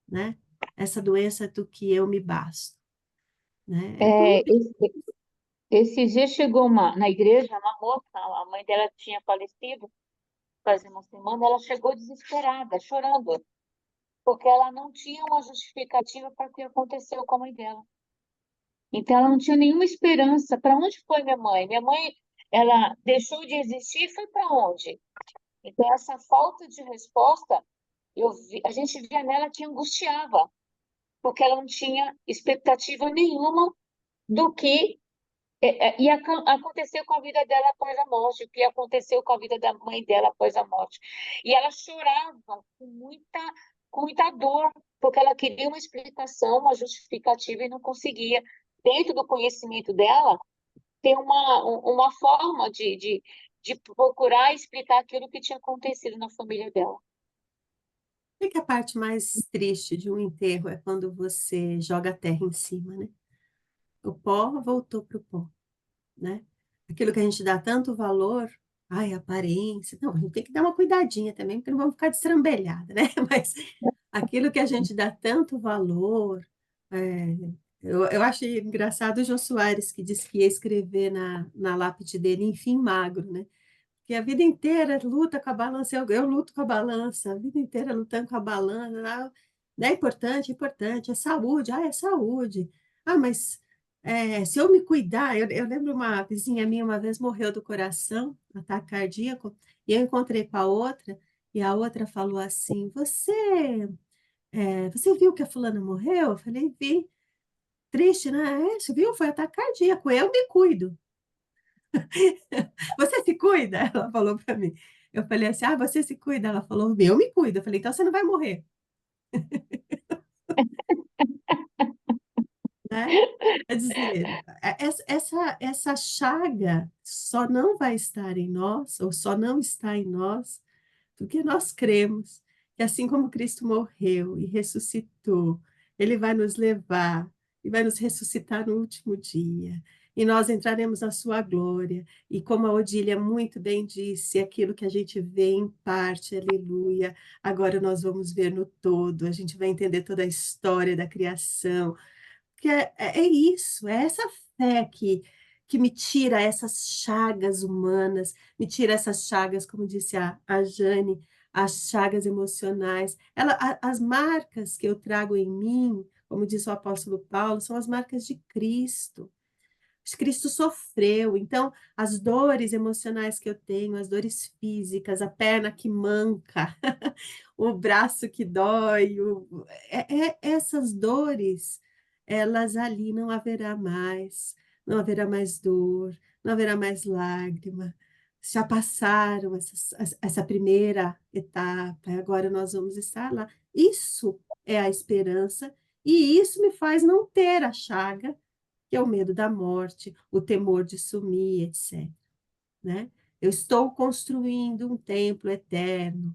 né? Essa doença do que eu me basto, né? É, esses dias chegou na igreja uma moça, a mãe dela tinha falecido faz uma semana, ela chegou desesperada, chorando, porque ela não tinha uma justificativa para o que aconteceu com a mãe dela. Então, ela não tinha nenhuma esperança. Para onde foi minha mãe? Minha mãe, ela deixou de existir e foi para onde? Então, essa falta de resposta, a gente via nela que angustiava, porque ela não tinha expectativa nenhuma do que ia acontecer com a vida dela após a morte, o que aconteceu com a vida da mãe dela após a morte. E ela chorava com muita dor, porque ela queria uma explicação, uma justificativa e não conseguia. Dentro do conhecimento dela, ter uma forma de procurar explicar aquilo que tinha acontecido na família dela. É que a parte mais triste de um enterro é quando você joga a terra em cima, né? O pó voltou para o pó, né? Aquilo que a gente dá tanto valor, aparência, não, a gente tem que dar uma cuidadinha também, porque não vamos ficar destrambelhada, né? Mas aquilo que a gente dá tanto valor, eu achei engraçado o Jô Soares, que disse que ia escrever na lápide dele, enfim, magro, né? Que a vida inteira luta com a balança, eu luto com a balança, a vida inteira lutando com a balança, né? É importante, é saúde, é saúde. Mas se eu me cuidar, eu lembro uma vizinha minha uma vez morreu do coração, ataque cardíaco, e eu encontrei com a outra, e a outra falou assim, você viu que a fulana morreu? Eu falei, vi. Triste, né? Você viu? Foi ataque cardíaco, eu me cuido. Você se cuida? Ela falou para mim. Eu falei assim, você se cuida? Ela falou, eu me cuido. Eu falei, então você não vai morrer. Né? Quer dizer, essa chaga só não vai estar em nós, ou só não está em nós, porque nós cremos que assim como Cristo morreu e ressuscitou, ele vai nos levar e vai nos ressuscitar no último dia. E nós entraremos na sua glória. E como a Odília muito bem disse, aquilo que a gente vê em parte, aleluia, agora nós vamos ver no todo, a gente vai entender toda a história da criação, que é isso, é essa fé que me tira essas chagas humanas, me tira essas chagas, como disse a Jane, as chagas emocionais. As marcas que eu trago em mim, como diz o apóstolo Paulo, são as marcas de Cristo. Cristo sofreu, então as dores emocionais que eu tenho, as dores físicas, a perna que manca, o braço que dói, essas dores, elas ali não haverá mais, não haverá mais dor, não haverá mais lágrima. Já passaram essa primeira etapa, agora nós vamos estar lá. Isso é a esperança, e isso me faz não ter a chaga, que é o medo da morte, o temor de sumir, etc. Né? Eu estou construindo um templo eterno.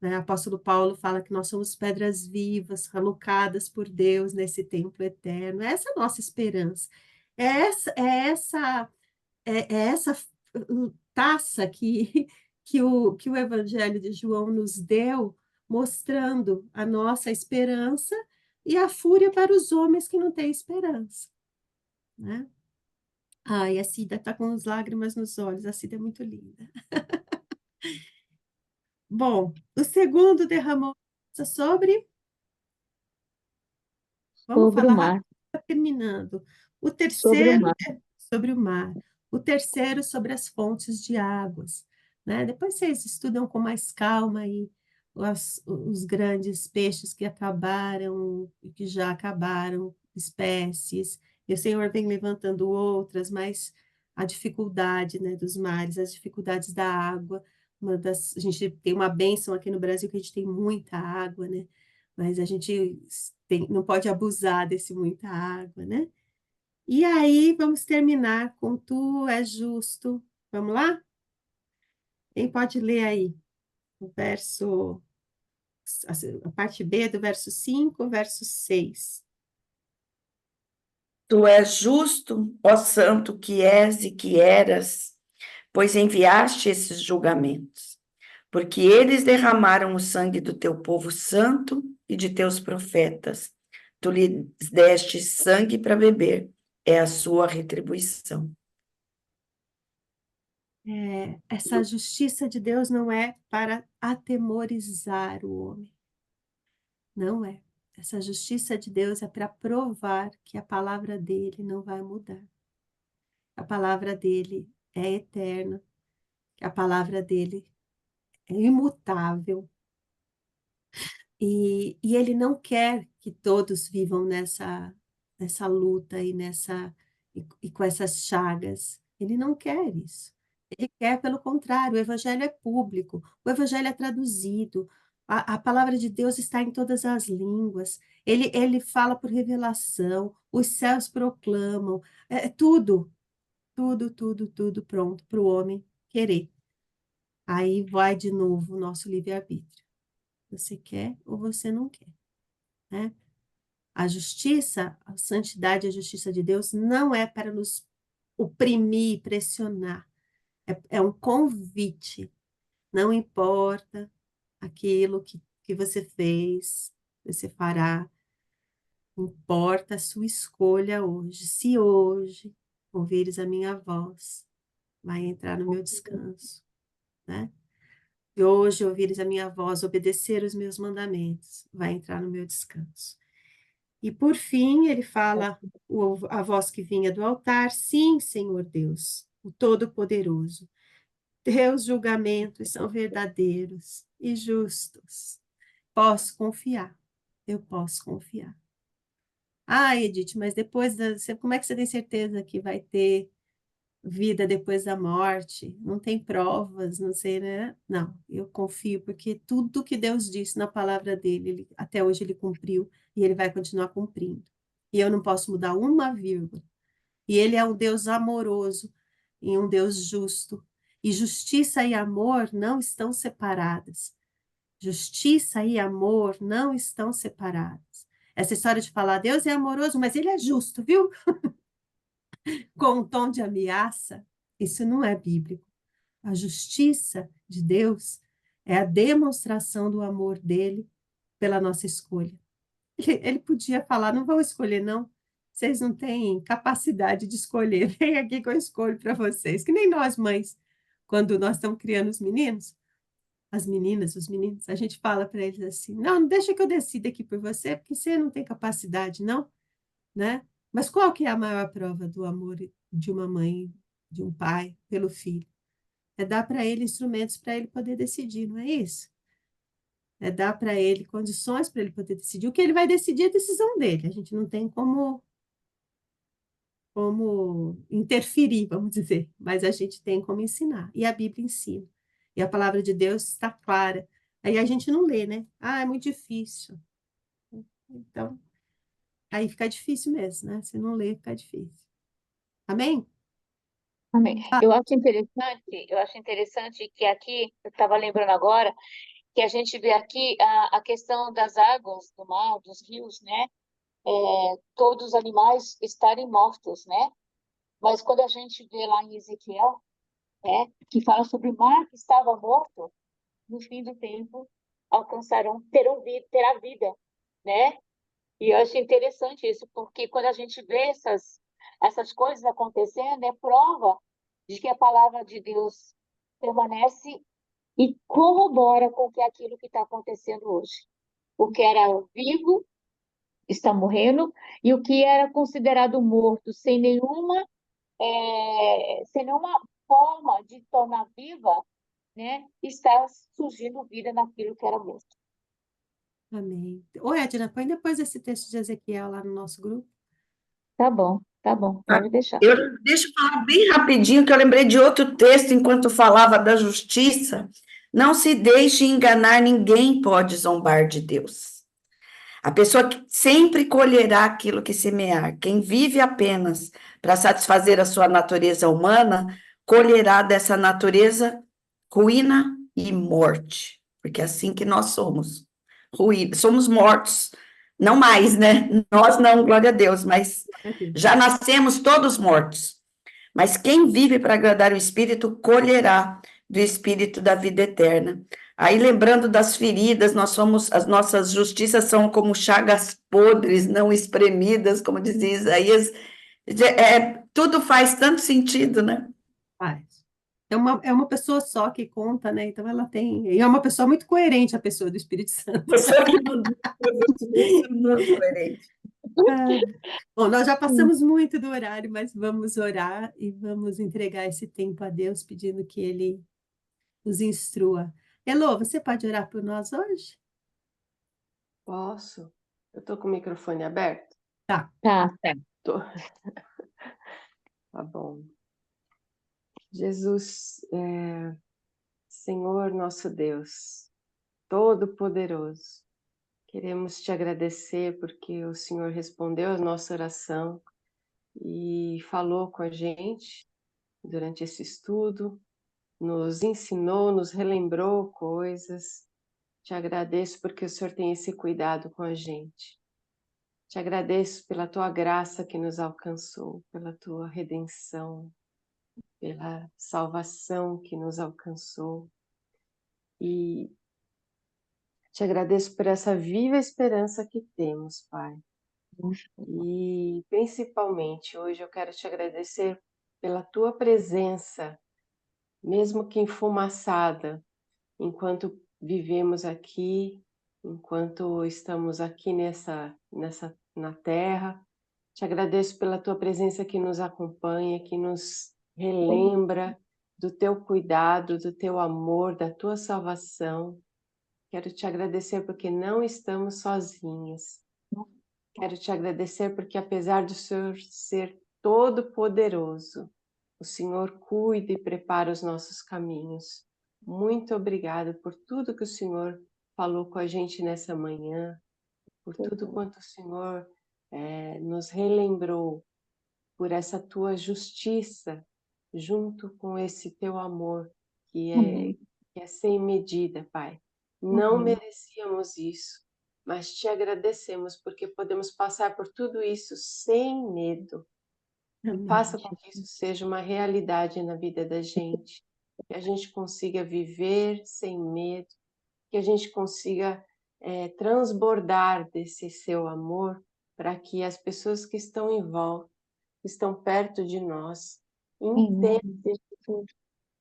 Né? O apóstolo Paulo fala que nós somos pedras vivas, alocadas por Deus nesse templo eterno. Essa é a nossa esperança. É essa taça que o Evangelho de João nos deu, mostrando a nossa esperança e a fúria para os homens que não têm esperança. Né? Ai, a Cida está com as lágrimas nos olhos, a Cida é muito linda. Bom, o segundo derramou sobre. Vamos Sobre o falar mar. rápido, tá terminando. O Sobre o terceiro mar. é sobre o mar. O terceiro sobre as fontes de águas. Né? Depois vocês estudam com mais calma aí os grandes peixes que acabaram, e que já acabaram, espécies. E o Senhor vem levantando outras, mas a dificuldade, né, dos mares, as dificuldades da água. A gente tem uma bênção aqui no Brasil que a gente tem muita água, né? Mas a gente não pode abusar desse muita água, né? E aí, vamos terminar com tu és justo. Vamos lá? Quem pode ler aí? O verso, a parte B do verso 5, verso 6. Tu és justo, ó santo que és e que eras, pois enviaste esses julgamentos, porque eles derramaram o sangue do teu povo santo e de teus profetas. Tu lhes deste sangue para beber, é a sua retribuição. Essa justiça de Deus não é para atemorizar o homem. Não é. Essa justiça de Deus é para provar que a palavra dele não vai mudar. A palavra dele é eterna. A palavra dele é imutável. E ele não quer que todos vivam nessa luta e com essas chagas. Ele não quer isso. Ele quer, pelo contrário, o evangelho é público, o evangelho é traduzido, a palavra de Deus está em todas as línguas, ele fala por revelação, os céus proclamam, tudo, tudo, tudo, tudo pronto para o homem querer. Aí vai de novo o nosso livre-arbítrio. Você quer ou você não quer, né? A justiça, a santidade e a justiça de Deus não é para nos oprimir, pressionar. É um convite. Não importa aquilo que você fez, você fará. Importa a sua escolha hoje. Se hoje ouvires a minha voz, vai entrar no meu descanso, né? E hoje ouvires a minha voz, obedecer os meus mandamentos, vai entrar no meu descanso. E por fim, ele fala a voz que vinha do altar: sim, Senhor Deus, o Todo-Poderoso, teus julgamentos são verdadeiros e justos. Posso confiar, eu posso confiar. Ah, Edith, mas como é que você tem certeza que vai ter vida depois da morte? Não tem provas, não sei, né? Não, eu confio, porque tudo que Deus disse na palavra dele, até hoje ele cumpriu e ele vai continuar cumprindo. E eu não posso mudar uma vírgula. E ele é um Deus amoroso e um Deus justo. E justiça e amor não estão separadas. Justiça e amor não estão separadas. Essa história de falar, Deus é amoroso, mas ele é justo, viu? Com um tom de ameaça, isso não é bíblico. A justiça de Deus é a demonstração do amor dele pela nossa escolha. Ele podia falar, não vão escolher, não. Vocês não têm capacidade de escolher. Vem aqui que eu escolho para vocês. Que nem nós, mães, quando nós estamos criando os meninos, as meninas, os meninos, a gente fala para eles assim, não deixa que eu decida aqui por você, porque você não tem capacidade, não, né? Mas qual que é a maior prova do amor de uma mãe, de um pai, pelo filho? É dar para ele instrumentos para ele poder decidir, não é isso? É dar para ele condições para ele poder decidir. O que ele vai decidir é a decisão dele. A gente não tem como interferir, vamos dizer, mas a gente tem como ensinar. E a Bíblia ensina. E a palavra de Deus está clara. Aí a gente não lê, né? Ah, é muito difícil. Então, aí fica difícil mesmo, né? Se não lê, fica difícil. Amém? Amém. Eu acho interessante que aqui, eu estava lembrando agora, que a gente vê aqui a questão das águas do mar, dos rios, né? Todos os animais estarem mortos, né? Mas quando a gente vê lá em Ezequiel, né, que fala sobre o mar que estava morto, no fim do tempo terá vida, né? E eu acho interessante isso, porque quando a gente vê essas coisas acontecendo, é prova de que a palavra de Deus permanece e corrobora com que aquilo que está acontecendo hoje. O que era vivo está morrendo, e o que era considerado morto, sem nenhuma forma de tornar viva, né, está surgindo vida naquilo que era morto. Amém. Ô, Edna, põe depois esse texto de Ezequiel lá no nosso grupo. Tá bom, pode deixar. Deixa eu falar bem rapidinho, que eu lembrei de outro texto enquanto falava da justiça. Não se deixe enganar, ninguém pode zombar de Deus. A pessoa que sempre colherá aquilo que semear. Quem vive apenas para satisfazer a sua natureza humana, colherá dessa natureza ruína e morte. Porque é assim que nós somos. Ruína. Somos mortos. Não mais, né? Nós não, glória a Deus, mas já nascemos todos mortos. Mas quem vive para agradar o Espírito, colherá do Espírito da vida eterna. Aí, lembrando das feridas, as nossas justiças são como chagas podres, não espremidas, como dizia Isaías. Tudo faz tanto sentido, né? Faz. É uma pessoa só que conta, né? Então ela tem. E é uma pessoa muito coerente, a pessoa do Espírito Santo. Pessoa que muito coerente. Bom, nós já passamos muito do horário, mas vamos orar e vamos entregar esse tempo a Deus, pedindo que Ele nos instrua. Elô, você pode orar por nós hoje? Posso? Eu estou com o microfone aberto? Tá. Tô. Tá bom. Jesus, Senhor nosso Deus, Todo-Poderoso, queremos te agradecer porque o Senhor respondeu a nossa oração e falou com a gente durante esse estudo, nos ensinou, nos relembrou coisas. Te agradeço porque o Senhor tem esse cuidado com a gente. Te agradeço pela tua graça que nos alcançou, pela tua redenção, pela salvação que nos alcançou. E te agradeço por essa viva esperança que temos, Pai. E principalmente hoje eu quero te agradecer pela tua presença, mesmo que enfumaçada, enquanto vivemos aqui, enquanto estamos aqui na terra. Te agradeço pela tua presença que nos acompanha, que nos relembra do teu cuidado, do teu amor, da tua salvação. Quero te agradecer porque não estamos sozinhas. Quero te agradecer porque, apesar do Senhor ser todo-poderoso, o Senhor cuida e prepara os nossos caminhos. Muito obrigada por tudo que o Senhor falou com a gente nessa manhã, por tudo quanto o Senhor nos relembrou, por essa tua justiça junto com esse teu amor, que Amém. é sem medida, Pai. Não Amém. merecíamos isso, mas te agradecemos porque podemos passar por tudo isso sem medo. Amém. Faça com que isso seja uma realidade na vida da gente, que a gente consiga viver sem medo, que a gente consiga transbordar desse seu amor para que as pessoas que estão em volta, que estão perto de nós, Em entendam, nome de Jesus.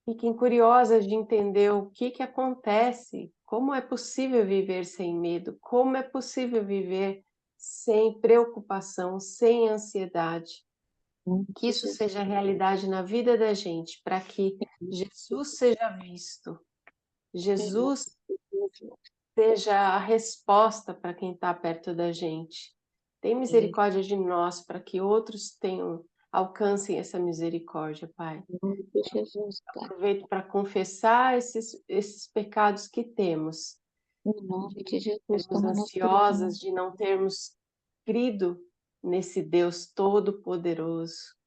fiquem curiosas de entender o que acontece, como é possível viver sem medo, como é possível viver sem preocupação, sem ansiedade. Em nome Que de isso Jesus. seja realidade na vida da gente, para que Jesus seja visto, Jesus seja a resposta para quem está perto da gente. Tem misericórdia de nós para que outros alcancem essa misericórdia, Pai. Em nome de Jesus, Pai. Aproveito para confessar esses pecados que temos, Em nome de Jesus, sermos toma nosso ansiosas, de não termos crido nesse Deus Todo-Poderoso.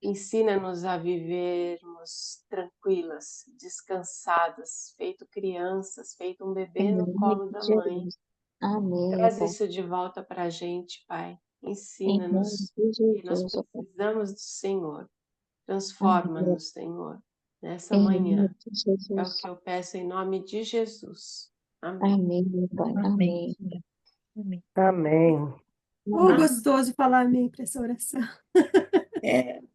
Ensina-nos a vivermos tranquilas, descansadas, feito crianças, feito um bebê Em no nome colo de da mãe. Jesus. Amém, Traz Pai. isso de volta para a gente, Pai. Em nome Ensina-nos de que nós Jesus, ó Pai. precisamos do Senhor. Amém. Transforma-nos, Senhor, nessa Em manhã. nome de É o Jesus. que eu peço em nome de Jesus. Amém. Amém, meu Pai. Amém. Amém. Amém. Amém. Oh, gostoso falar amém para essa oração. É,